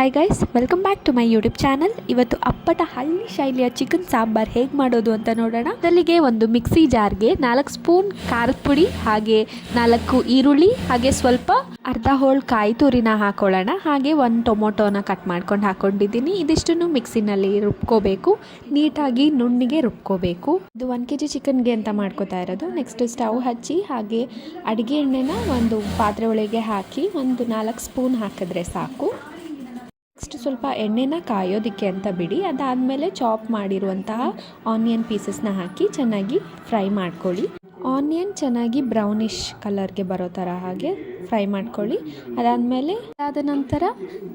Hi guys, welcome back to my YouTube channel. ಇವತ್ತು ಅಪ್ಪಟ ಹಳ್ಳಿ ಶೈಲಿಯ ಚಿಕನ್ ಸಾಂಬಾರ್ ಹೇಗೆ ಮಾಡೋದು ಅಂತ ನೋಡೋಣ. ಮೊದಲಿಗೆ ಒಂದು ಮಿಕ್ಸಿ ಜಾರ್ಗೆ 4 ಸ್ಪೂನ್ ಖಾರದ ಪುಡಿ, ಹಾಗೆ 4 ಈರುಳ್ಳಿ, ಹಾಗೆ ಸ್ವಲ್ಪ ಅರ್ಧ ಹೋಳು ಕಾಯಿ ತುರಿನ ಹಾಕೊಳ್ಳೋಣ. ಹಾಗೆ 1 ಟೊಮೊಟೊನ ಕಟ್ ಮಾಡ್ಕೊಂಡು ಹಾಕೊಂಡಿದ್ದೀನಿ. ಇದಿಷ್ಟನ್ನು ಮಿಕ್ಸಿನಲ್ಲಿ ರುಬ್ಕೋಬೇಕು, ನೀಟಾಗಿ ನುಣ್ಣಿಗೆ ರುಬ್ಕೋಬೇಕು. ಇದು 1 kg ಚಿಕನ್ಗೆ ಅಂತ ಮಾಡ್ಕೋತಾ ಇರೋದು. ನೆಕ್ಸ್ಟ್ ಸ್ಟವ್ ಹಚ್ಚಿ ಹಾಗೆ ಅಡುಗೆ ಎಣ್ಣೆನ ಒಂದು ಪಾತ್ರೆ ಒಳಗೆ ಹಾಕಿ ಒಂದು 4 ಸ್ಪೂನ್ ಹಾಕಿದ್ರೆ ಸಾಕು. ನೆಕ್ಸ್ಟ್ ಸ್ವಲ್ಪ ಎಣ್ಣೆನ ಕಾಯೋದಕ್ಕೆ ಅಂತ ಬಿಡಿ. ಅದಾದಮೇಲೆ ಚಾಪ್ ಮಾಡಿರುವಂತಹ ಆನಿಯನ್ ಪೀಸಸ್ನ ಹಾಕಿ ಚೆನ್ನಾಗಿ ಫ್ರೈ ಮಾಡ್ಕೊಳ್ಳಿ. ಆನಿಯನ್ ಚೆನ್ನಾಗಿ ಬ್ರೌನಿಷ್ ಕಲರ್ಗೆ ಬರೋ ಥರ ಹಾಗೆ ಫ್ರೈ ಮಾಡ್ಕೊಳ್ಳಿ. ಅದಾದ ನಂತರ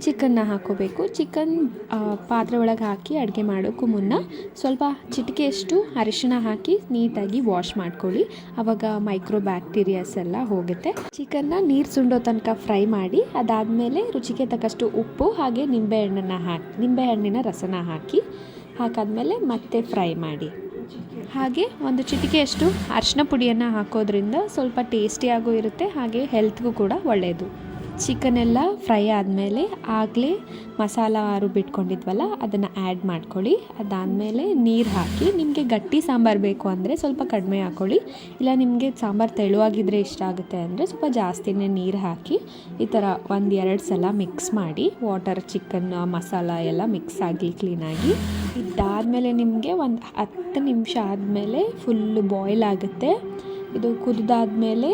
ಚಿಕನ್ನ ಹಾಕೋಬೇಕು. ಚಿಕನ್ ಪಾತ್ರೆ ಒಳಗೆ ಹಾಕಿ ಅಡುಗೆ ಮಾಡೋಕ್ಕೂ ಮುನ್ನ ಸ್ವಲ್ಪ ಚಿಟಿಕೆಯಷ್ಟು ಅರಿಶಿಣ ಹಾಕಿ ನೀಟಾಗಿ ವಾಶ್ ಮಾಡ್ಕೊಳ್ಳಿ. ಆವಾಗ ಮೈಕ್ರೋ ಬ್ಯಾಕ್ಟೀರಿಯಾಸ್ ಎಲ್ಲ ಹೋಗುತ್ತೆ. ಚಿಕನ್ನ ನೀರು ಸುಂಡೋ ತನಕ ಫ್ರೈ ಮಾಡಿ ಅದಾದಮೇಲೆ ರುಚಿಗೆ ತಕ್ಕಷ್ಟು ಉಪ್ಪು ಹಾಗೆ ನಿಂಬೆಹಣ್ಣಿನ ರಸನ ಹಾಕಾದ್ಮೇಲೆ ಮತ್ತೆ ಫ್ರೈ ಮಾಡಿ. ಹಾಗೆ ಒಂದು ಚಿಟಿಕೆಯಷ್ಟು ಅರಿಶಿನ ಪುಡಿಯನ್ನು ಹಾಕೋದ್ರಿಂದ ಸ್ವಲ್ಪ ಟೇಸ್ಟಿಯಾಗೂ ಇರುತ್ತೆ, ಹಾಗೆ ಹೆಲ್ತ್ಗೂ ಕೂಡ ಒಳ್ಳೆಯದು. ಚಿಕನ್ ಎಲ್ಲ ಫ್ರೈ ಆದಮೇಲೆ ಆಗಲೇ ಮಸಾಲ ರುಬ್ಬಿಟ್ಕೊಂಡಿದ್ವಲ್ಲ ಅದನ್ನು ಆ್ಯಡ್ ಮಾಡ್ಕೊಳ್ಳಿ. ಅದಾದಮೇಲೆ ನೀರು ಹಾಕಿ, ನಿಮಗೆ ಗಟ್ಟಿ ಸಾಂಬಾರು ಬೇಕು ಅಂದರೆ ಸ್ವಲ್ಪ ಕಡಿಮೆ ಹಾಕ್ಕೊಳ್ಳಿ, ಇಲ್ಲ ನಿಮಗೆ ಸಾಂಬಾರು ತೆಳುವಾಗಿದ್ದರೆ ಇಷ್ಟ ಆಗುತ್ತೆ ಅಂದರೆ ಸ್ವಲ್ಪ ಜಾಸ್ತಿನೇ ನೀರು ಹಾಕಿ ಈ ಥರ 1-2 ಸಲ ಮಿಕ್ಸ್ ಮಾಡಿ. ವಾಟರ್, ಚಿಕನ್ ಮಸಾಲ ಎಲ್ಲ ಮಿಕ್ಸ್ ಆಗಲಿ ಕ್ಲೀನಾಗಿ. ಇದಾದಮೇಲೆ ನಿಮಗೆ ಒಂದು 10 ನಿಮಿಷ ಆದಮೇಲೆ ಫುಲ್ಲು ಬಾಯ್ಲ್ ಆಗುತ್ತೆ. ಇದು ಕುದಿದಾದ್ಮೇಲೆ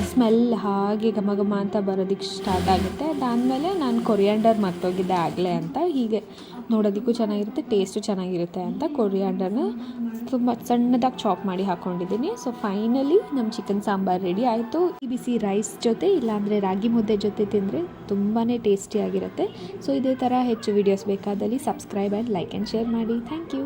ಸ್ಮೆಲ್ ಹಾಗೆ ಘಮ ಘಮ ಅಂತ ಬರೋದಕ್ಕೆ ಸ್ಟಾರ್ಟ್ ಆಗುತ್ತೆ. ಅದಾದಮೇಲೆ ನಾನು ಕೊರಿಯಾಂಡರ್ ಮರ್ತೋಗಿದ್ದೆ ಆಗಲೇ ಅಂತ, ಹೀಗೆ ನೋಡೋದಕ್ಕೂ ಚೆನ್ನಾಗಿರುತ್ತೆ, ಟೇಸ್ಟು ಚೆನ್ನಾಗಿರುತ್ತೆ ಅಂತ ಕೊರಿಯಾಂಡರ್ನ ತುಂಬ ಸಣ್ಣದಾಗಿ ಚಾಪ್ ಮಾಡಿ ಹಾಕ್ಕೊಂಡಿದ್ದೀನಿ. ಸೊ ಫೈನಲಿ ನಮ್ಮ ಚಿಕನ್ ಸಾಂಬಾರು ರೆಡಿ ಆಯಿತು. ಬಿಸಿ ರೈಸ್ ಜೊತೆ ಇಲ್ಲಾಂದರೆ ರಾಗಿ ಮುದ್ದೆ ಜೊತೆ ತಿಂದರೆ ತುಂಬಾ ಟೇಸ್ಟಿಯಾಗಿರುತ್ತೆ. ಸೊ ಇದೇ ಥರ ಹೆಚ್ಚು ವೀಡಿಯೋಸ್ ಬೇಕಾದಲ್ಲಿ subscribe and like and share ಮಾಡಿ. Thank you.